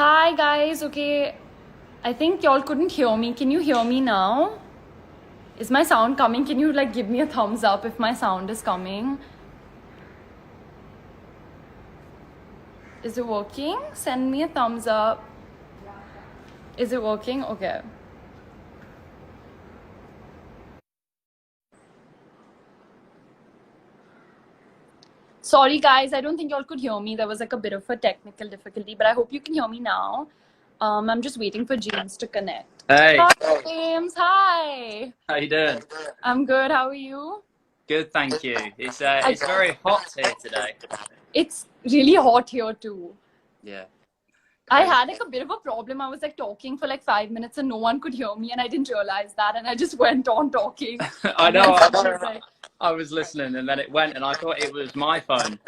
Hi guys, okay. I think y'all couldn't hear me. Can you hear me now? Is my sound coming? Can you like give me a thumbs up if my sound is coming? Is it working? Send me a thumbs up. Is it working? Okay. Sorry guys, I don't think y'all could hear me. There was like a bit of a technical difficulty, but I hope you can hear me now. I'm just waiting for James to connect. Hey, Hi James, hi. how you doing? I'm good. How are you? Good, thank you. It's very hot here today. It's really hot here too. Yeah. I had like a bit of a problem. I was like talking for like 5 minutes and no one could hear me, and I didn't realize that, and I just went on talking. I know. Like, I was listening and then it went, and I thought it was my phone.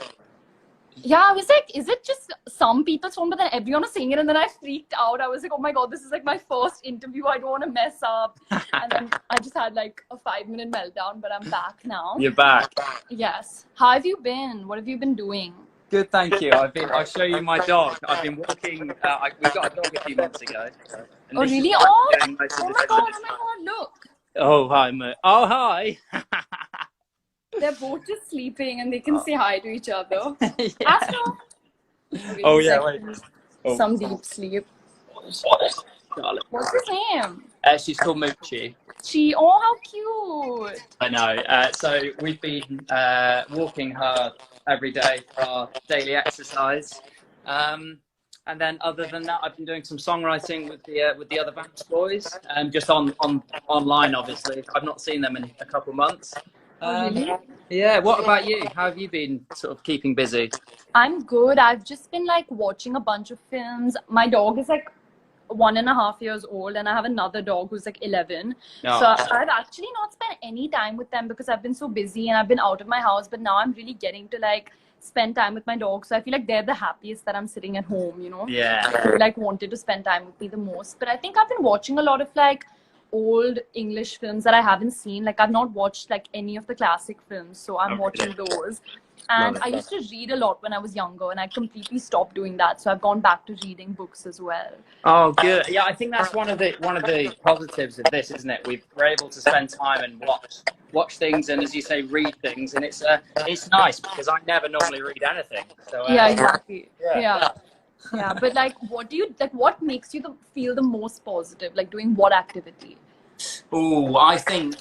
yeah, I was like, is it just some people's phone? But then everyone was saying it, and then I freaked out. I was like, oh my god, this is like my first interview. I don't want to mess up. And then I just had like a 5-minute meltdown, but I'm back now. You're back. Yes. How have you been? What have you been doing? Good, thank you. I'll show you my dog. I've been walking. We got a dog a few months ago. And Oh this is really? what Oh, I'm doing most of oh the my god, time. oh my god, look. Oh hi, mate. Oh hi. They're both just sleeping and they can say hi to each other. Yeah. Astro. Okay, Oh he's yeah, like wait. in some deep sleep. Darling. What's his name? She's called Moochie. Chi. Oh, how cute. I know. So we've been walking her every day for our daily exercise, and then other than that, I've been doing some songwriting with the other Vance boys, just on online. Obviously, I've not seen them in a couple months. Oh, really? Yeah. What about you? How have you been sort of keeping busy? I'm good. I've just been like watching a bunch of films. My dog is like 1.5 years old, and I have another dog who's like 11. No. So I've actually not spent any time with them because I've been so busy and I've been out of my house. But now I'm really getting to like spend time with my dog. So I feel like they're the happiest that I'm sitting at home, you know? Yeah. They like wanted to spend time with me the most. But I think I've been watching a lot of like old English films that I haven't seen. Like I've not watched like any of the classic films, so I'm watching those. And I used to read a lot when I was younger, and I completely stopped doing that. So I've gone back to reading books as well. Oh, good. Yeah, I think that's one of the positives of this, isn't it? We're able to spend time and watch things, and as you say, read things, and it's nice because I never normally read anything. So Yeah, exactly. yeah. Yeah. But like, what makes you feel the most positive? Like doing what activity? Oh, I think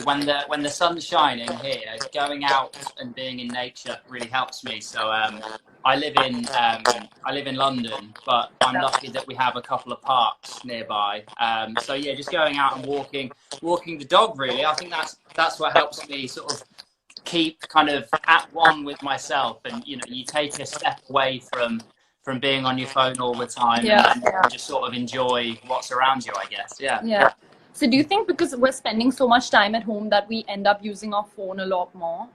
when the sun's shining here, going out and being in nature really helps me. So I live in London, but I'm lucky that we have a couple of parks nearby. So yeah, just going out and walking the dog. Really, I think that's what helps me sort of keep kind of at one with myself, and you take a step away from being on your phone all the time, and just sort of enjoy what's around you, I guess. Yeah. So do you think because we're spending so much time at home that we end up using our phone a lot more?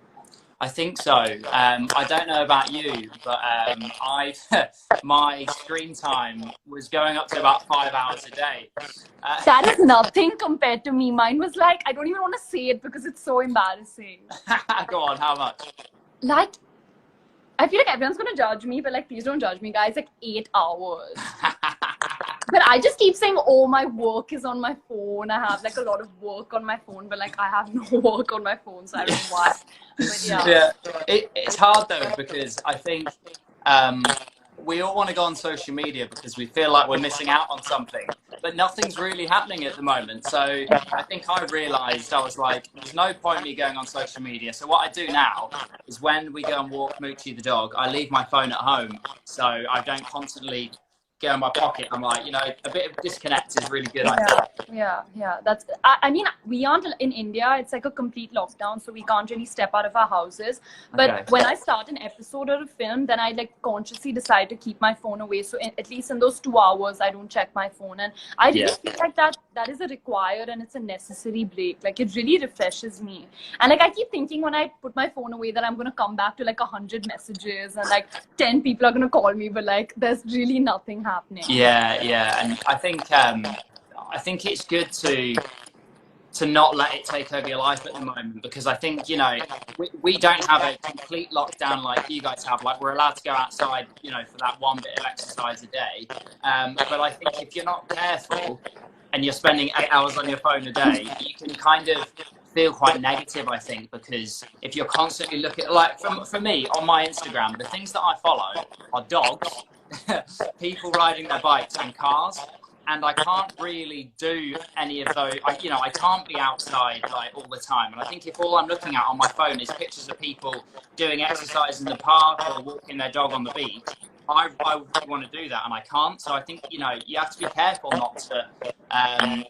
I think so. I don't know about you, but my screen time was going up to about 5 hours a day. That is nothing compared to me. Mine was like, I don't even want to say it because it's so embarrassing. Go on, how much? Like, I feel like everyone's going to judge me, but like, please don't judge me, guys. Like 8 hours. But I just keep saying, oh, my work is on my phone. I have like a lot of work on my phone, but like I have no work on my phone, so I don't know why. But yeah. It's hard though, because I think we all want to go on social media because we feel like we're missing out on something, but nothing's really happening at the moment. So I think I realized, I was like, there's no point me going on social media. So what I do now is when we go and walk Moochie the dog, I leave my phone at home, so I don't constantly get in my pocket. I'm like, a bit of disconnect is really good. I think. Yeah. That's. I mean, we aren't in India. It's like a complete lockdown, so we can't really step out of our houses. But when I start an episode or a film, then I like consciously decide to keep my phone away. So at least in those 2 hours, I don't check my phone, and I really feel like that is a required and it's a necessary break. Like it really refreshes me. And like I keep thinking when I put my phone away that I'm gonna come back to like 100 messages and like 10 people are gonna call me, but like there's really nothing happening. Yeah, and I think it's good to to not let it take over your life at the moment, because I think, you know, we don't have a complete lockdown like you guys have. Like, we're allowed to go outside, you know, for that one bit of exercise a day. But I think if you're not careful and you're spending 8 hours on your phone a day, you can kind of feel quite negative, I think, because if you're constantly looking, like for me on my Instagram, the things that I follow are dogs, people riding their bikes, and cars. And I can't really do any of those. You know, I can't be outside like all the time. And I think if all I'm looking at on my phone is pictures of people doing exercise in the park or walking their dog on the beach, I really want to do that, and I can't. So I think, you know, you have to be careful not to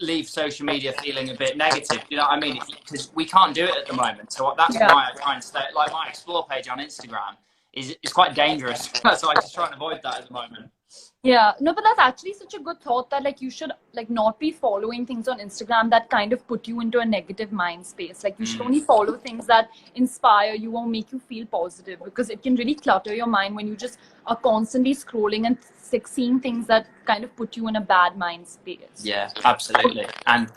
leave social media feeling a bit negative. You know what I mean? Because we can't do it at the moment. So that's why I try and stay. Like, my explore page on Instagram is quite dangerous. So I just try and avoid that at the moment. Yeah, no, but that's actually such a good thought, that like you should like not be following things on Instagram that kind of put you into a negative mind space. Like, you should only follow things that inspire you or make you feel positive, because it can really clutter your mind when you just are constantly scrolling and seeing things that kind of put you in a bad mind space. Yeah, absolutely. And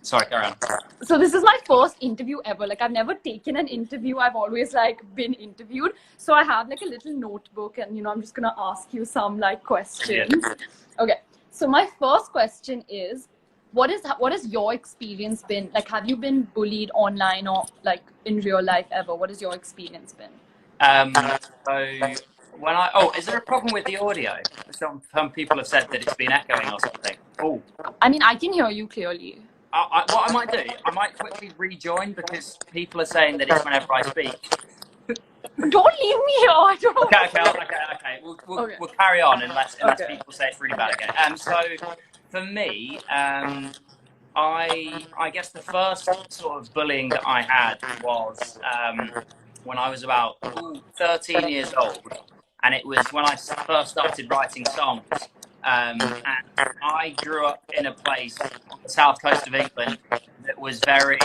sorry, carry on. So this is my first interview ever. Like, I've never taken an interview. I've always like been interviewed. So I have like a little notebook, and you know, I'm just gonna ask you some like questions. Yeah. Okay. So my first question is, what has your experience been? Like, have you been bullied online or like in real life ever? What has your experience been? So when is there a problem with the audio? Some people have said that it's been echoing or something. Oh. I mean, I can hear you clearly. What I might do, I might quickly rejoin, because people are saying that it's whenever I speak. Don't leave me here. I don't know. Okay. We'll carry on unless people say it's really bad again. So for me, I guess the first sort of bullying that I had was when I was about 13 years old, and it was when I first started writing songs. And I grew up in a place on the south coast of England that was very,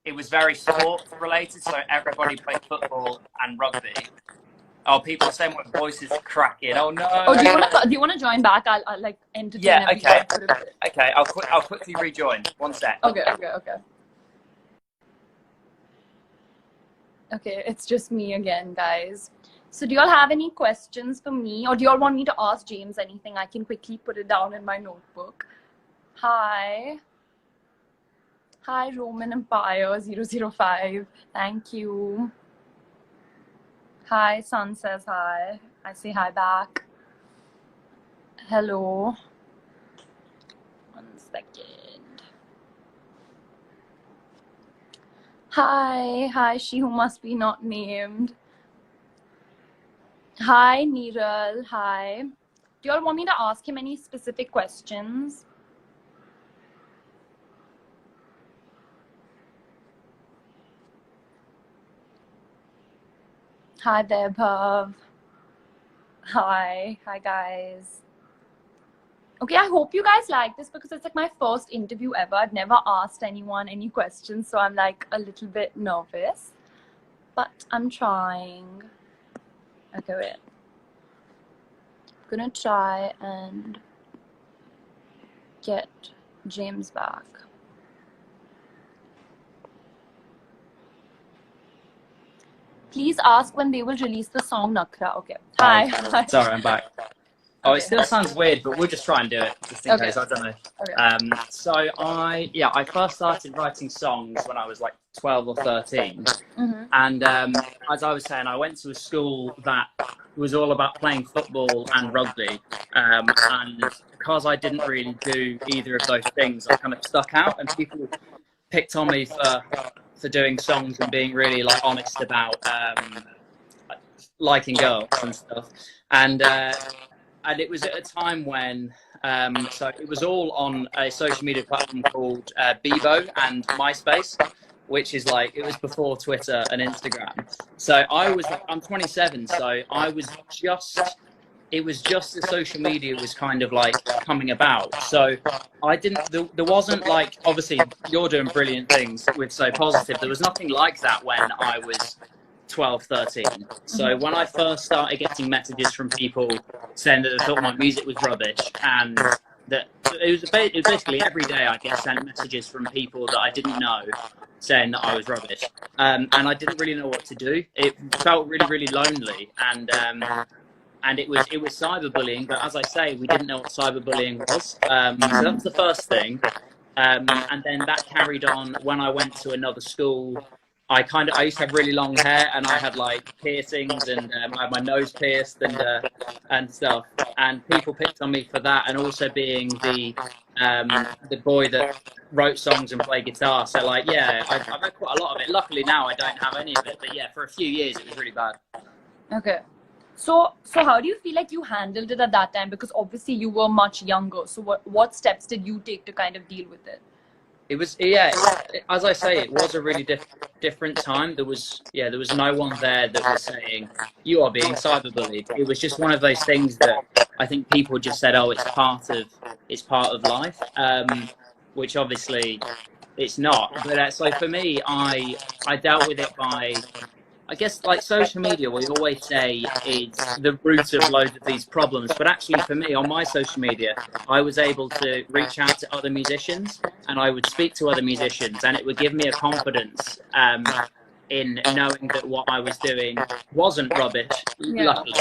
it was very sport related. So everybody played football and rugby. Oh, people are saying my voice is cracking. Oh no! Oh, do you want to join back? I'll like entertain. Yeah. Okay. Okay. I'll quickly rejoin. One sec. Okay. Okay. It's just me again, guys. So do y'all have any questions for me, or do y'all want me to ask James anything? I can quickly put it down in my notebook. Hi, Roman Empire 005. Thank you. Hi, Sun says hi. I say hi back. Hello. 1 second. Hi, she who must be not named. Hi, Neeral. Hi. Do you all want me to ask him any specific questions? Hi there, Bhav. Hi guys. Okay, I hope you guys like this, because it's like my first interview ever. I've never asked anyone any questions, so I'm like a little bit nervous, but I'm trying. Okay, wait. I'm gonna try and get James back. Please ask when they will release the song Nakra. Okay. Hi. Sorry, I'm back. Oh, it still sounds weird, but we'll just try and do it, just in case. I don't know. Okay. So I first started writing songs when I was like 12 or 13. And as I was saying, I went to a school that was all about playing football and rugby. And because I didn't really do either of those things, I kind of stuck out, and people picked on me for doing songs and being really like honest about liking girls and stuff. And it was at a time when, so it was all on a social media platform called Bebo and MySpace, which is like, it was before Twitter and Instagram. So I'm 27, so it was just the social media was kind of like coming about. So there wasn't like, obviously you're doing brilliant things with So Positive. There was nothing like that when I was 12, 13. So when I first started getting messages from people saying that they thought my music was rubbish and that it was basically every day I get sent messages from people that I didn't know saying that I was rubbish, and I didn't really know what to do. It felt really, really lonely, and it was cyberbullying. But as I say, we didn't know what cyberbullying was. So that was the first thing. And then that carried on when I went to another school. I used to have really long hair, and I had like piercings, and I had my nose pierced and stuff. And people picked on me for that, and also being the boy that wrote songs and played guitar. So like, yeah, I've had quite a lot of it. Luckily now I don't have any of it, but yeah, for a few years it was really bad. Okay. So how do you feel like you handled it at that time? Because obviously you were much younger. So what steps did you take to kind of deal with it? It was, as I say, it was a really different time. There was no one there that was saying you are being cyberbullied. It was just one of those things that I think people just said, oh, it's part of life, which obviously it's not. But so for me, I dealt with it by, I guess, like social media, we always say is the root of loads of these problems. But actually, for me, on my social media, I was able to reach out to other musicians, and I would speak to other musicians, and it would give me a confidence in knowing that what I was doing wasn't rubbish, luckily.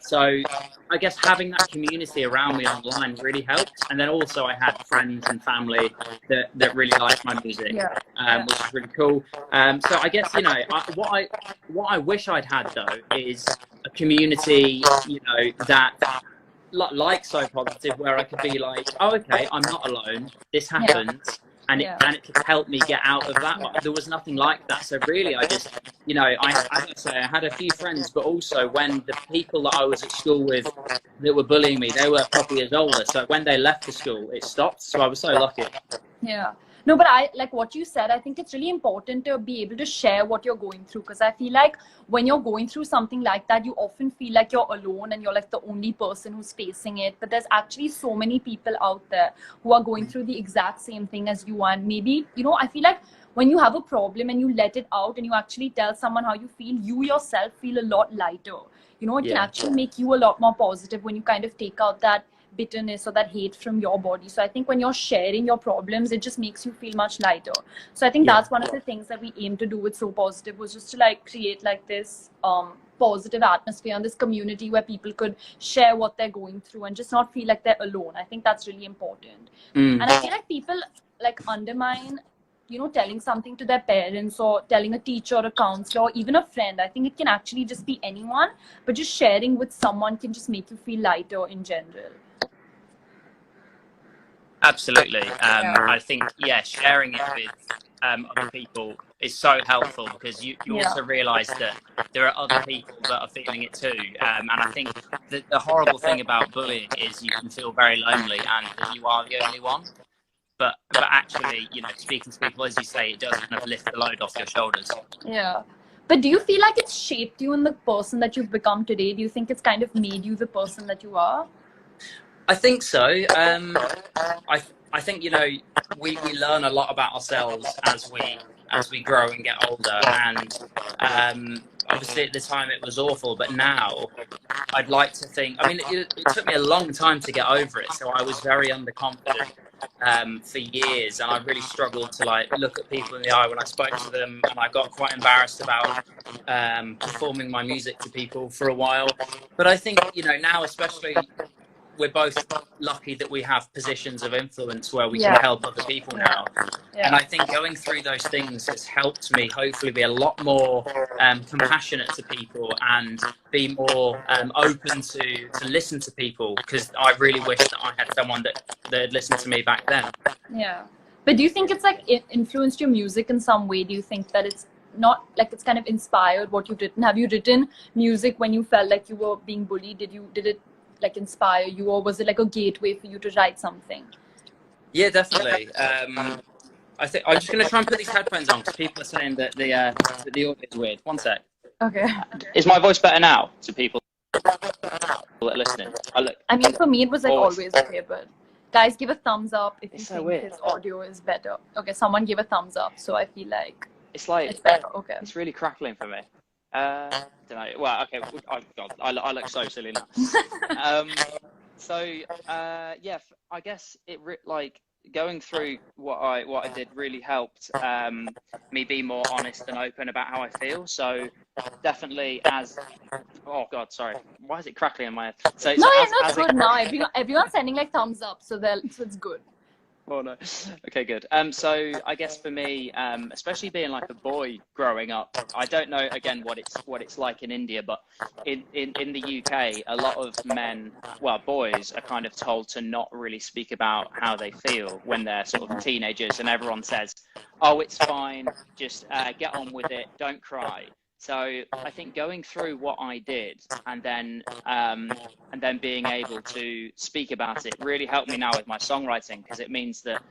So I guess having that community around me online really helped. And then also I had friends and family that really liked my music, which is really cool. So I guess, what I wish I'd had though is a community, that like So Positive, where I could be like, oh, okay, I'm not alone. This happens. And it could help me get out of that. But there was nothing like that. So really, I just, I had a few friends, but also when the people that I was at school with that were bullying me, they were a couple years older. So when they left the school, it stopped. So I was so lucky. Yeah. No, but I like what you said. I think it's really important to be able to share what you're going through, because I feel like when you're going through something like that, you often feel like you're alone and you're like the only person who's facing it. But there's actually so many people out there who are going through the exact same thing as you. And maybe, I feel like when you have a problem and you let it out and you actually tell someone how you feel, you yourself feel a lot lighter. It can actually make you a lot more positive when you kind of take out that bitterness or that hate from your body. So I think when you're sharing your problems, it just makes you feel much lighter. So I think that's one of the things that we aim to do with So Positive, was just to like create like this positive atmosphere and this community where people could share what they're going through and just not feel like they're alone. I think that's really important. And I feel like people like undermine telling something to their parents or telling a teacher or a counselor or even a friend. I think it can actually just be anyone, but just sharing with someone can just make you feel lighter in general. Absolutely. I think, sharing it with other people is so helpful, because you also realise that there are other people that are feeling it too. And I think the horrible thing about bullying is you can feel very lonely and that you are the only one. But actually, speaking to people, as you say, it does kind of lift the load off your shoulders. Yeah. But do you feel like it's shaped you in the person that you've become today? Do you think it's kind of made you the person that you are? I think so. I think, we learn a lot about ourselves as we grow and get older. And obviously at the time it was awful, but now I'd like to think, it took me a long time to get over it. So I was very underconfident for years, and I really struggled to like look at people in the eye when I spoke to them, and I got quite embarrassed about performing my music to people for a while. But I think, now especially, we're both lucky that we have positions of influence where we can help other people now. And I think going through those things has helped me hopefully be a lot more compassionate to people and be more open to listen to people, because I really wish that I had someone that had listened to me back then. Yeah. But do you think it's like it influenced your music in some way? Do you think that it's not like it's kind of inspired what you've written? Have you written music when you felt like you were being bullied? Did it like inspire you, or was it like a gateway for you to write something? Yeah, definitely. I think I'm just going to try and put these headphones on because people are saying that the audio is weird. One sec. Okay. Is my voice better now to people that are listening? I mean, for me it was like always okay, but guys, give a thumbs up if you think his audio is better. Okay, someone give a thumbs up, so I feel like it's better. Okay. It's really crackling for me. Don't know. Well, okay. I look so silly now. So yeah, I guess like going through what I did really helped me be more honest and open about how I feel. So definitely as oh God, sorry, why is it crackling in my head? So No, yeah, no, it's as a good now. Everyone's sending like thumbs up, so it's good. oh no. Okay, good. So I guess for me, especially being like a boy growing up, I don't know again what it's like in India, but in the UK, a lot of men, well, boys are kind of told to not really speak about how they feel when they're sort of teenagers, and everyone says, "Oh, it's fine, just get on with it, don't cry." So I think going through what I did and then being able to speak about it really helped me now with my songwriting, because it means that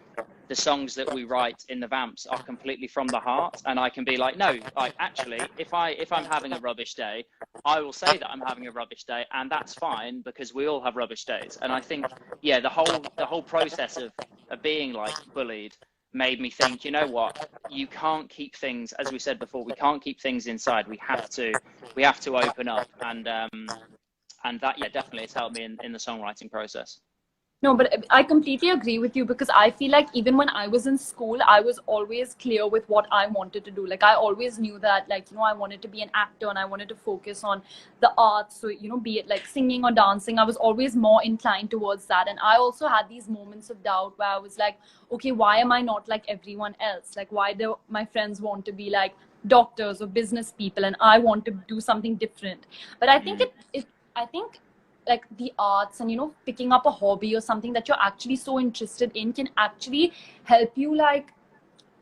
the songs that we write in the Vamps are completely from the heart, and I can be like, no, like actually, if I'm having a rubbish day, I will say that I'm having a rubbish day, and that's fine because we all have rubbish days. And I think, yeah, the whole process of being like bullied made me think, you know what, you can't keep things, as we said before, we can't keep things inside. We have to open up, and that, yeah, definitely has helped me in the songwriting process. No, but I completely agree with you, because I feel like even when I was in school, I was always clear with what I wanted to do. Like I always knew that, like, I wanted to be an actor and I wanted to focus on the arts. So, be it like singing or dancing, I was always more inclined towards that. And I also had these moments of doubt where I was like, okay, why am I not like everyone else? Like, why do my friends want to be like doctors or business people and I want to do something different? But I think I think like the arts and picking up a hobby or something that you're actually so interested in can actually help you like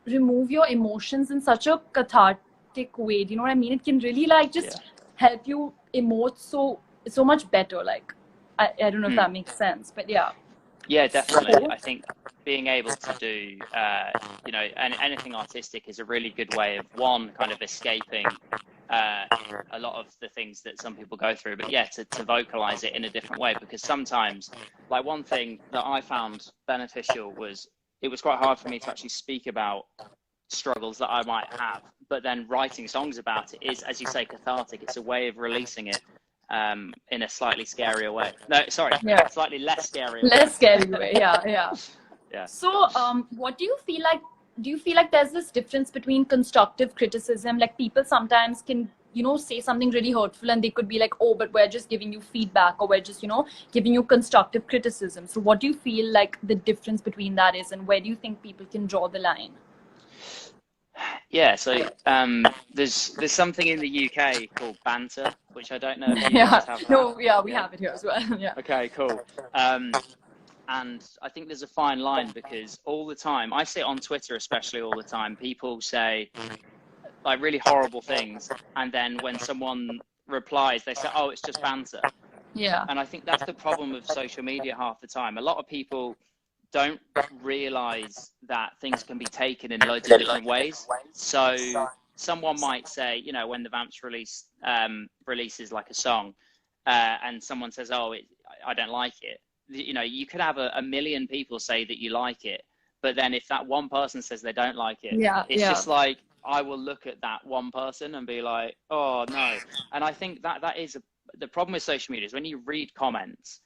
remove your emotions in such a cathartic way. Do you know what I mean? It can really like just help you emote so much better. Like I don't know if that makes sense, but yeah. Yeah, definitely. I think being able to do, anything artistic is a really good way of, one, kind of escaping a lot of the things that some people go through, but yeah, to vocalize it in a different way. Because sometimes, like, one thing that I found beneficial was it was quite hard for me to actually speak about struggles that I might have, but then writing songs about it is, as you say, cathartic. It's a way of releasing it in a slightly scarier way. No, sorry, slightly less scary way. Less scary way, yeah. Yeah. So, what do you feel like? Do you feel like there's this difference between constructive criticism? Like people sometimes can, say something really hurtful and they could be like, oh, but we're just giving you feedback, or we're just, giving you constructive criticism. So what do you feel like the difference between that is, and where do you think people can draw the line? Yeah, so there's something in the UK called banter, which I don't know if you guys have that. No, yeah, we have it here as well. Yeah. Okay, cool. And I think there's a fine line, because all the time, I see it on Twitter especially all the time, people say like really horrible things, and then when someone replies, they say, oh, it's just banter. Yeah. And I think that's the problem with social media half the time. A lot of people don't realize that things can be taken in loads of different ways. So someone might say, when the Vamps releases like a song, and someone says, oh, I don't like it. You could have a million people say that you like it, but then if that one person says they don't like it, it's just like, I will look at that one person and be like, oh no. And I think that is the problem with social media, is when you read comments,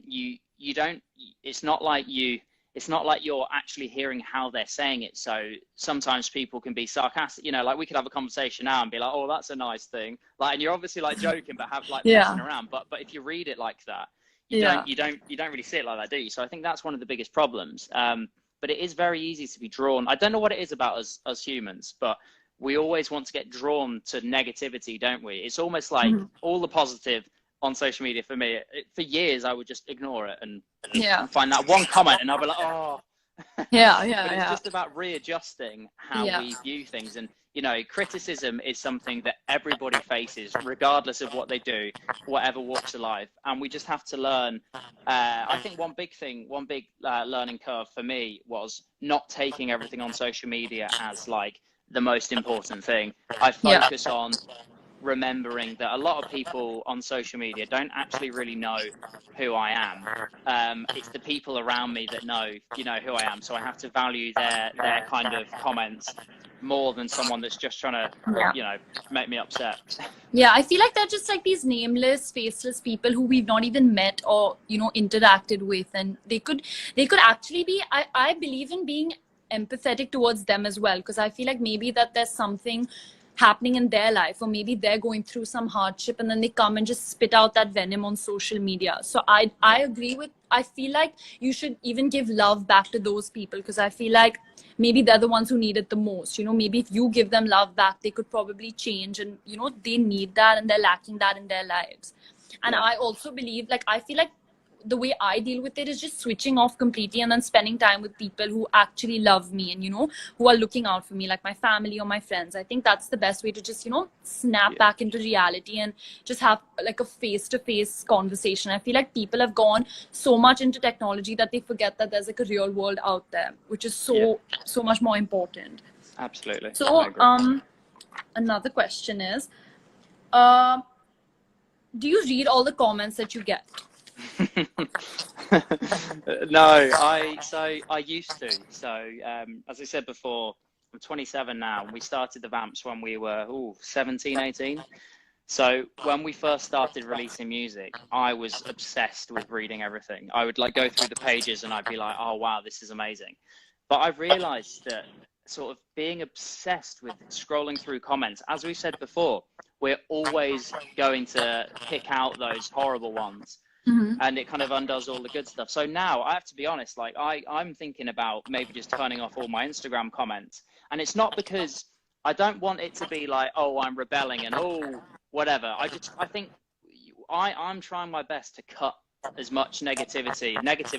you don't, it's not like you're actually hearing how they're saying it. So sometimes people can be sarcastic, like we could have a conversation now and be like, oh, that's a nice thing. Like, and you're obviously like joking, but have like messing around. But if you read it like that, you don't really see it like that, do you? So I think that's one of the biggest problems. But it is very easy to be drawn. I don't know what it is about us humans, but we always want to get drawn to negativity, don't we? It's almost like all the positive on social media, for me, for years, I would just ignore it and find that one comment and I'll be like, oh. But it's just about readjusting how we view things. And, criticism is something that everybody faces, regardless of what they do, whatever walks of life. And we just have to learn. I think one big learning curve for me was not taking everything on social media as like the most important thing. I focus on remembering that a lot of people on social media don't actually really know who I am. It's the people around me that know, who I am. So I have to value their kind of comments more than someone that's just trying to, Yeah. you know, make me upset. Yeah, I feel like they're just like these nameless, faceless people who we've not even met or, you know, interacted with. And they could actually be, I believe in being empathetic towards them as well. Because I feel like maybe that there's something happening in their life, or maybe they're going through some hardship and then they come and just spit out that venom on social media. So I agree with, I feel like you should even give love back to those people, because I feel like maybe they're the ones who need it the most. You know, maybe if you give them love back, they could probably change, and, you know, they need that and they're lacking that in their lives. And I also believe, like, I feel like the way I deal with it is just switching off completely and then spending time with people who actually love me and, you know, who are looking out for me, like my family or my friends. I think that's the best way to just, you know, snap back into reality and just have like a face-to-face conversation. I feel like people have gone so much into technology that they forget that there's like a real world out there, which is so much more important. Absolutely. So another question is, do you read all the comments that you get? No, I used to. So as I said before, I'm 27 now, and we started the Vamps when we were 17, 18. So when we first started releasing music, I was obsessed with reading everything. I would like go through the pages and I'd be like, oh wow, this is amazing. But I realized that sort of being obsessed with scrolling through comments, as we said before, we're always going to pick out those horrible ones. And it kind of undoes all the good stuff. So now I have to be honest, like I'm thinking about maybe just turning off all my Instagram comments. And it's not because I don't want it to be like, oh, I'm rebelling and whatever. I think I'm trying my best to cut as much negative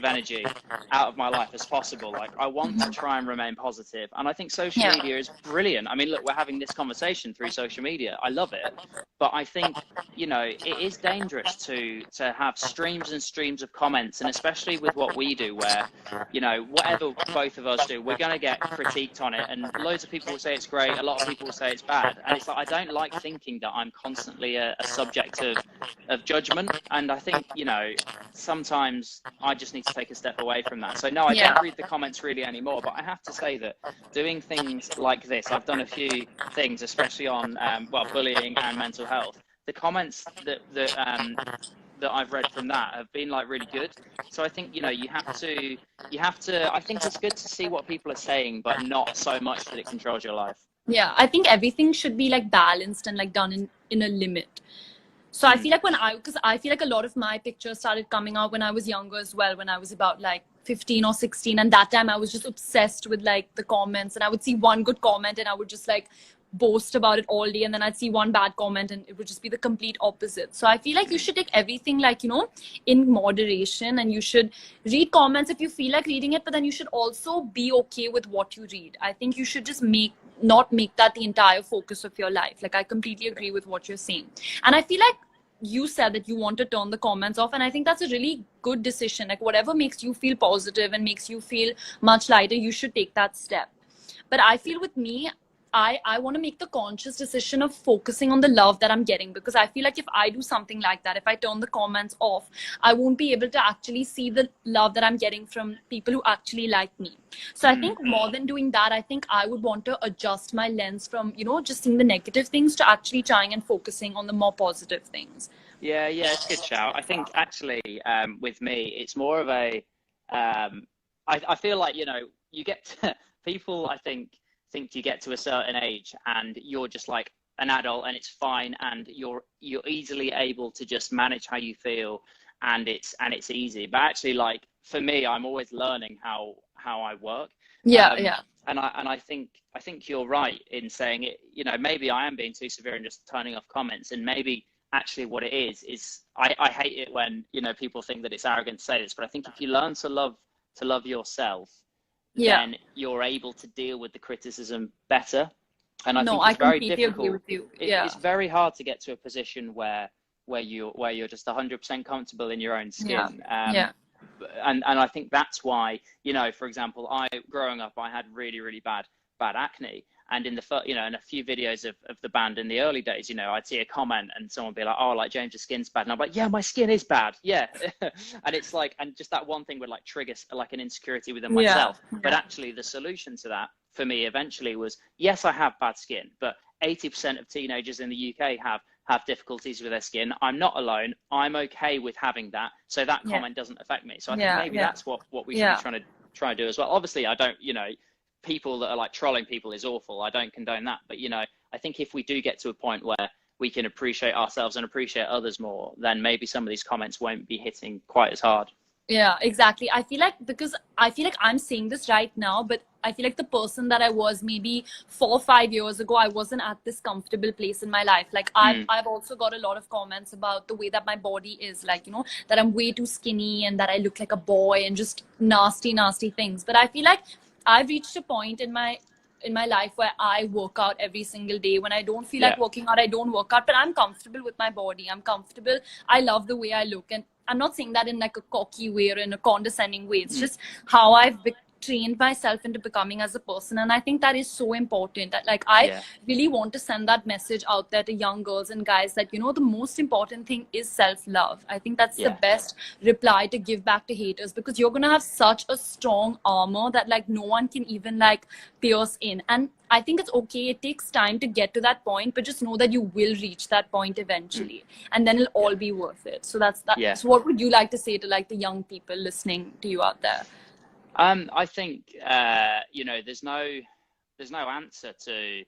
energy out of my life as possible. Like I want to try and remain positive. And I think social media is brilliant. I mean, look, we're having this conversation through social media. I love it. But I think, you know, it is dangerous to have streams and streams of comments, and especially with what we do, where, you know, whatever both of us do, we're going to get critiqued on it, and loads of people will say it's great, a lot of people will say it's bad, and it's like I don't like thinking that I'm constantly a subject of judgment. And I think, you know, sometimes I just need to take a step away from that. So no, I don't read the comments really anymore, but I have to say that doing things like this, I've done a few things, especially on well, bullying and mental health. The comments that I've read from that have been like really good. So I think, you know, you have to I think it's good to see what people are saying, but not so much that it controls your life. Yeah, I think everything should be like balanced and like done in a limit. So I feel like because I feel like a lot of my pictures started coming out when I was younger as well, when I was about like 15 or 16. And that time I was just obsessed with like the comments, and I would see one good comment and I would just like boast about it all day. And then I'd see one bad comment and it would just be the complete opposite. So I feel like you should take everything like, you know, in moderation, and you should read comments if you feel like reading it, but then you should also be okay with what you read. I think you should just not make that the entire focus of your life. Like I completely agree with what you're saying. And I feel like you said that you want to turn the comments off, and I think that's a really good decision. Like whatever makes you feel positive and makes you feel much lighter, you should take that step. But I feel with me, I want to make the conscious decision of focusing on the love that I'm getting, because I feel like if I do something like that, if I turn the comments off, I won't be able to actually see the love that I'm getting from people who actually like me. So I think more than doing that, I think I would want to adjust my lens from, you know, just seeing the negative things to actually trying and focusing on the more positive things. Yeah, it's a good shout. I think actually with me, it's more of a, I feel like, you know, you get to, people, I think you get to a certain age and you're just like an adult and it's fine, and you're easily able to just manage how you feel, and it's easy. But actually, like for me, I'm always learning how I work. And I think you're right in saying it. You know, maybe I am being too severe and just turning off comments, and maybe actually what it is I hate it when, you know, people think that it's arrogant to say this, but I think if you learn to love yourself, then you're able to deal with the criticism better. And I think it's very difficult. Agree with you. It's very hard to get to a position where you're just 100% comfortable in your own skin. And I think that's why, you know, for example, growing up, I had really, really bad acne. And in in a few videos of the band in the early days, you know, I'd see a comment and someone would be like, oh, like James's skin's bad. And I'm like, yeah, my skin is bad. Yeah. And it's like, and just that one thing would like trigger like an insecurity within myself. But actually the solution to that for me eventually was, yes, I have bad skin, but 80% of teenagers in the UK have difficulties with their skin. I'm not alone. I'm okay with having that. So that comment doesn't affect me. So I think maybe that's what we should be trying to do as well. Obviously, I don't, people that are like trolling people is awful. I don't condone that. But, I think if we do get to a point where we can appreciate ourselves and appreciate others more, then maybe some of these comments won't be hitting quite as hard. Yeah, exactly. I feel like, because I feel like I'm saying this right now, but I feel like the person that I was maybe 4 or 5 years ago, I wasn't at this comfortable place in my life. Like I've also got a lot of comments about the way that my body is, like, that I'm way too skinny and that I look like a boy and just nasty things. But I feel like I've reached a point in my life where I work out every single day. When I don't feel like working out, I don't work out, but I'm comfortable with my body. I'm comfortable. I love the way I look. And I'm not saying that in like a cocky way or in a condescending way. It's just how I've trained myself into becoming as a person. And I think that is so important, that like I really want to send that message out there to young girls and guys that, the most important thing is self-love. I think that's the best reply to give back to haters, because you're going to have such a strong armor that like no one can even like pierce in. And I think it's okay. It takes time to get to that point, but just know that you will reach that point eventually, and then it'll all be worth it. So that's that. So what would you like to say to like the young people listening to you out there? I think there's no answer to.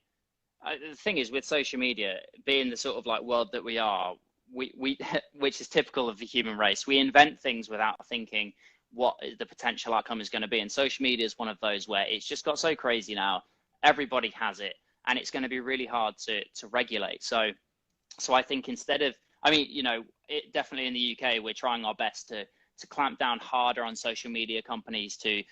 The thing is, with social media being the sort of like world that we are, we which is typical of the human race, we invent things without thinking what the potential outcome is going to be. And social media is one of those where it's just got so crazy now. Everybody has it, and it's going to be really hard to regulate. So I think instead of, it definitely in the UK, we're trying our best to clamp down harder on social media companies to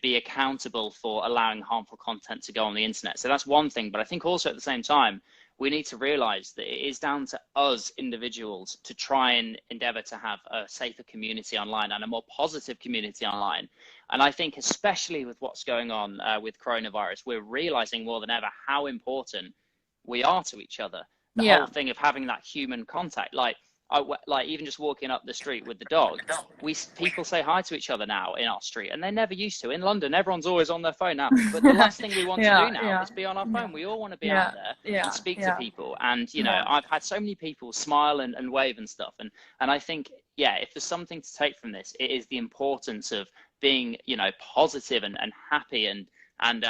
be accountable for allowing harmful content to go on the internet. So that's one thing. But I think also at the same time, we need to realize that it is down to us individuals to try and endeavor to have a safer community online and a more positive community online. And I think especially with what's going on with coronavirus, we're realizing more than ever how important we are to each other. The whole thing of having that human contact, like even just walking up the street with the dog, people say hi to each other now in our street, and they never used to. In London, everyone's always on their phone now. But the last thing we want to do now is be on our phone. We all want to be out there and speak to people. And I've had so many people smile and wave and stuff. And I think, if there's something to take from this, it is the importance of being, positive and happy and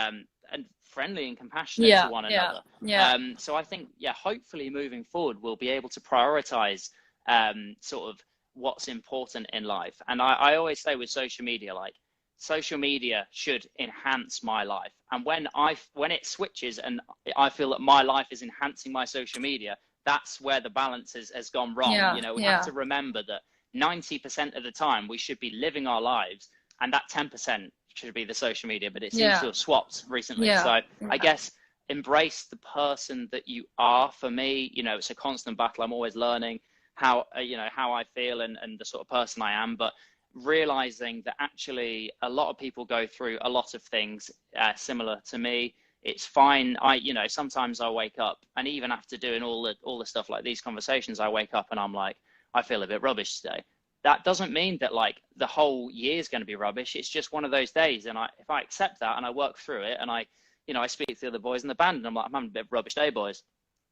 friendly and compassionate to one another. So I think, hopefully moving forward, we'll be able to prioritize sort of what's important in life. And I always say with social media, like, social media should enhance my life. And when it switches and I feel that my life is enhancing my social media, that's where the balance has gone wrong. We have to remember that 90% of the time we should be living our lives, and that 10% should be the social media, but it seems to have swapped recently. So I guess embrace the person that you are. For me, it's a constant battle. I'm always learning how I feel and the sort of person I am, but realizing that actually a lot of people go through a lot of things similar to me. It's fine. Sometimes I wake up, and even after doing all the stuff like these conversations, I wake up and I'm like, I feel a bit rubbish today. That doesn't mean that like the whole year is going to be rubbish. It's just one of those days. And if I accept that and I work through it, and I speak to the other boys in the band, and I'm like, I'm having a bit of a rubbish day, boys.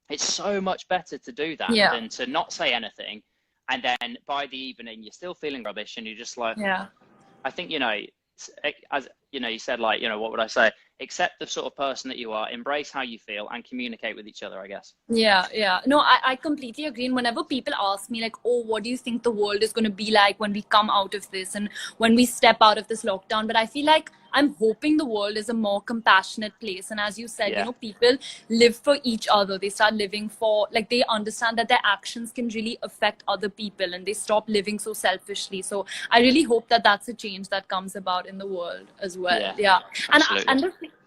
It's so much better to do that than to not say anything. And then by the evening, you're still feeling rubbish, and you're just like, I think, as you said, like, what would I say? Accept the sort of person that you are, embrace how you feel, and communicate with each other, I guess. No, I completely agree. And whenever people ask me like, oh, what do you think the world is going to be like when we come out of this and when we step out of this lockdown? But I feel like I'm hoping the world is a more compassionate place. And as you said, people live for each other. They start living for, like, they understand that their actions can really affect other people, and they stop living so selfishly. So I really hope that that's a change that comes about in the world as well.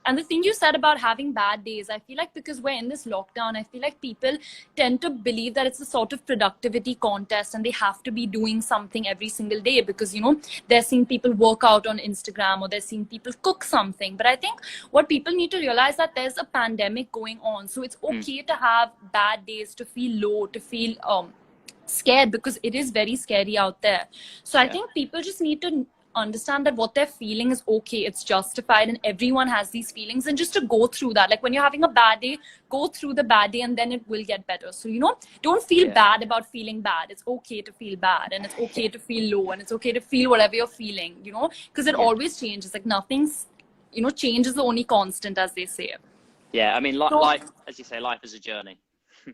And the thing you said about having bad days, I feel like because we're in this lockdown, I feel like people tend to believe that it's a sort of productivity contest and they have to be doing something every single day because, they're seeing people work out on Instagram or they're seeing people cook something. But I think what people need to realize that there's a pandemic going on. So it's okay to have bad days, to feel low, to feel scared, because it is very scary out there. So I think people just need to understand that what they're feeling is okay, it's justified, and everyone has these feelings, and just to go through that. Like when you're having a bad day, go through the bad day and then it will get better. So, don't feel bad about feeling bad. It's okay to feel bad, and it's okay to feel low, and it's okay to feel whatever you're feeling, because it always changes. Like nothing's, change is the only constant, as they say. Yeah, I mean, life, as you say, life is a journey.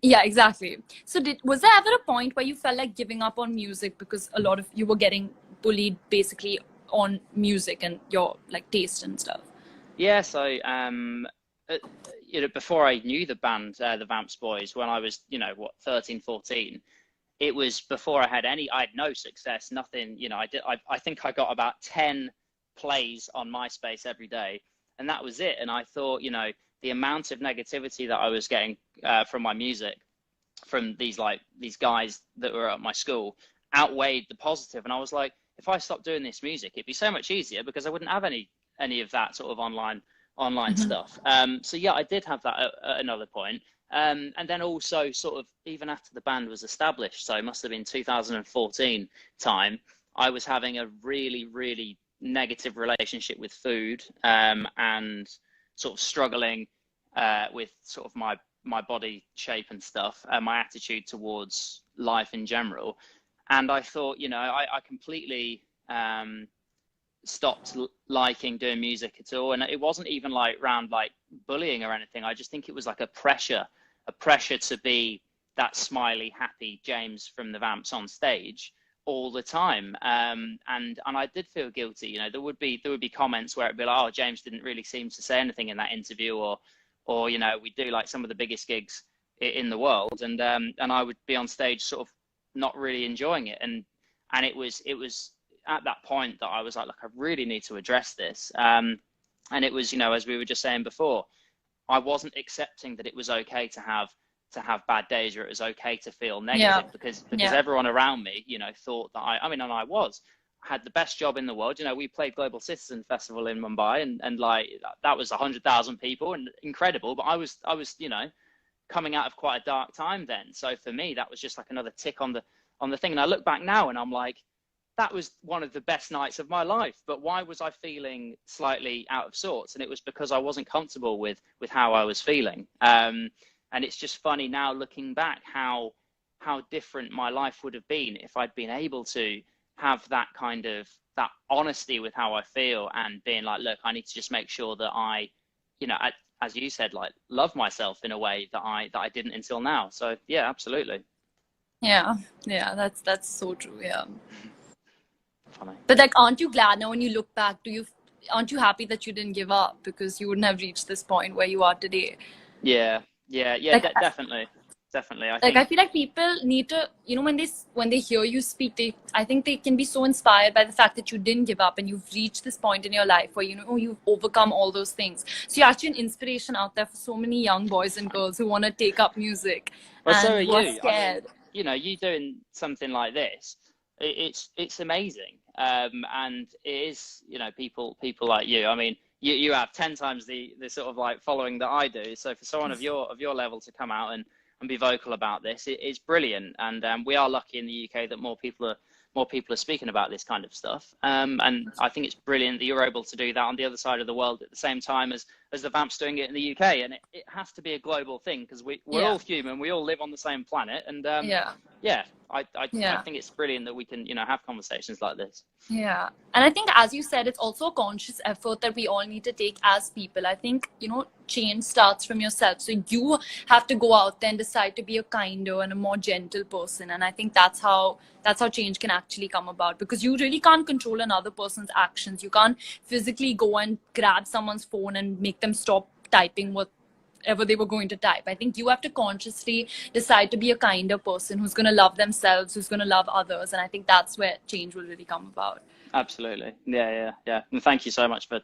Yeah, exactly. So was there ever a point where you felt like giving up on music because a lot of you were getting bullied basically on music and your like taste and stuff? Yeah, so before I knew the band, the Vamps Boys, when I was 13, 14, it was before I had no success, nothing. I think I got about 10 plays on MySpace every day, and that was it. And I thought, the amount of negativity that I was getting from my music, from these guys that were at my school, outweighed the positive. And I was like, if I stopped doing this music, it'd be so much easier because I wouldn't have any of that sort of online stuff. So yeah, I did have that at another point. And then also sort of even after the band was established, so it must have been 2014 time, I was having a really, really negative relationship with food, and sort of struggling with sort of my body shape and stuff, and my attitude towards life in general. And I thought, I completely stopped liking doing music at all. And it wasn't even around bullying or anything. I just think it was like a pressure to be that smiley, happy James from the Vamps on stage all the time. And I did feel guilty. There would be comments where it'd be like, oh, James didn't really seem to say anything in that interview, or we do like some of the biggest gigs in the world, and I would be on stage sort of not really enjoying it, and it was at that point that I was like, look, I really need to address this. And it was, as we were just saying before, I wasn't accepting that it was okay to have bad days, or it was okay to feel negative, because everyone around me, thought that and I had the best job in the world. We played Global Citizen Festival in Mumbai, and like that was 100,000 people, and incredible. But I was coming out of quite a dark time then. So for me, that was just like another tick on the thing. And I look back now and I'm like, that was one of the best nights of my life. But why was I feeling slightly out of sorts? And it was because I wasn't comfortable with how I was feeling. And it's just funny now looking back how different my life would have been if I'd been able to have that kind of that honesty with how I feel, and being like, look, I need to just make sure that I as you said, like love myself in a way that I didn't until now. So yeah, absolutely. Yeah, that's so true. Yeah. Funny. But like, aren't you glad now when you look back? Aren't you happy that you didn't give up, because you wouldn't have reached this point where you are today? Yeah, like, definitely. I feel like people need to, when they hear you speak, I think they can be so inspired by the fact that you didn't give up and you've reached this point in your life where you've overcome all those things. So you're actually an inspiration out there for so many young boys and girls who want to take up music. Well, and so are you. Scared. I mean, you doing something like this, it's amazing. And it is, people like you. I mean, you have 10 times the sort of like following that I do. So for someone of your level to come out and be vocal about this, it's brilliant. And we are lucky in the UK that more people are speaking about this kind of stuff. And I think it's brilliant that you're able to do that on the other side of the world at the same time as the Vamps doing it in the UK. And it has to be a global thing, because we're all human, we all live on the same planet. And I think it's brilliant that we can have conversations like this. Yeah. And I think, as you said, it's also a conscious effort that we all need to take as people. I think, change starts from yourself. So you have to go out there and decide to be a kinder and a more gentle person. And I think that's how change can actually come about, because you really can't control another person's actions. You can't physically go and grab someone's phone and make them stop typing whatever they were going to type. I think you have to consciously decide to be a kinder person who's going to love themselves, who's going to love others. And I think that's where change will really come about. Absolutely. Yeah. And thank you so much for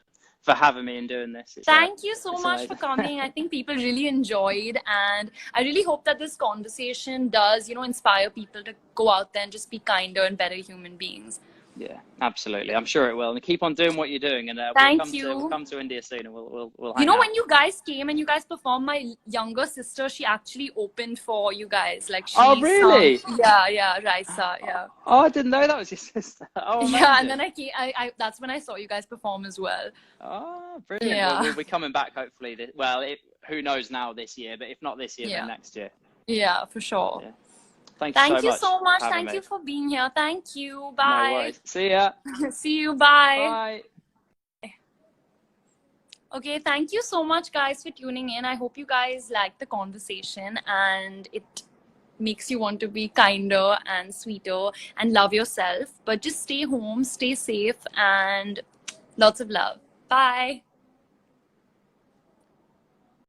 having me and doing this. Thank you so much for coming. I think people really enjoyed, and I really hope that this conversation does, inspire people to go out there and just be kinder and better human beings. Yeah, absolutely. I'm sure it will. And keep on doing what you're doing. And we'll come to India soon, and we'll hang out. When you guys came and you guys performed, my younger sister, she actually opened for you guys. Like she Oh, really? Yeah, Raisa, yeah. Oh, I didn't know that was your sister. Oh, amazing. Yeah, and then that's when I saw you guys perform as well. Oh, brilliant. Yeah. We'll be coming back hopefully. Who knows now this year, but if not this year, then next year. Yeah, for sure. Yeah. Thank you so much. Thank you for being here. Thank you. Bye. No worries. See ya. See you. Bye. Bye. Okay, thank you so much, guys, for tuning in. I hope you guys liked the conversation and it makes you want to be kinder and sweeter and love yourself. But just stay home, stay safe, and lots of love. Bye.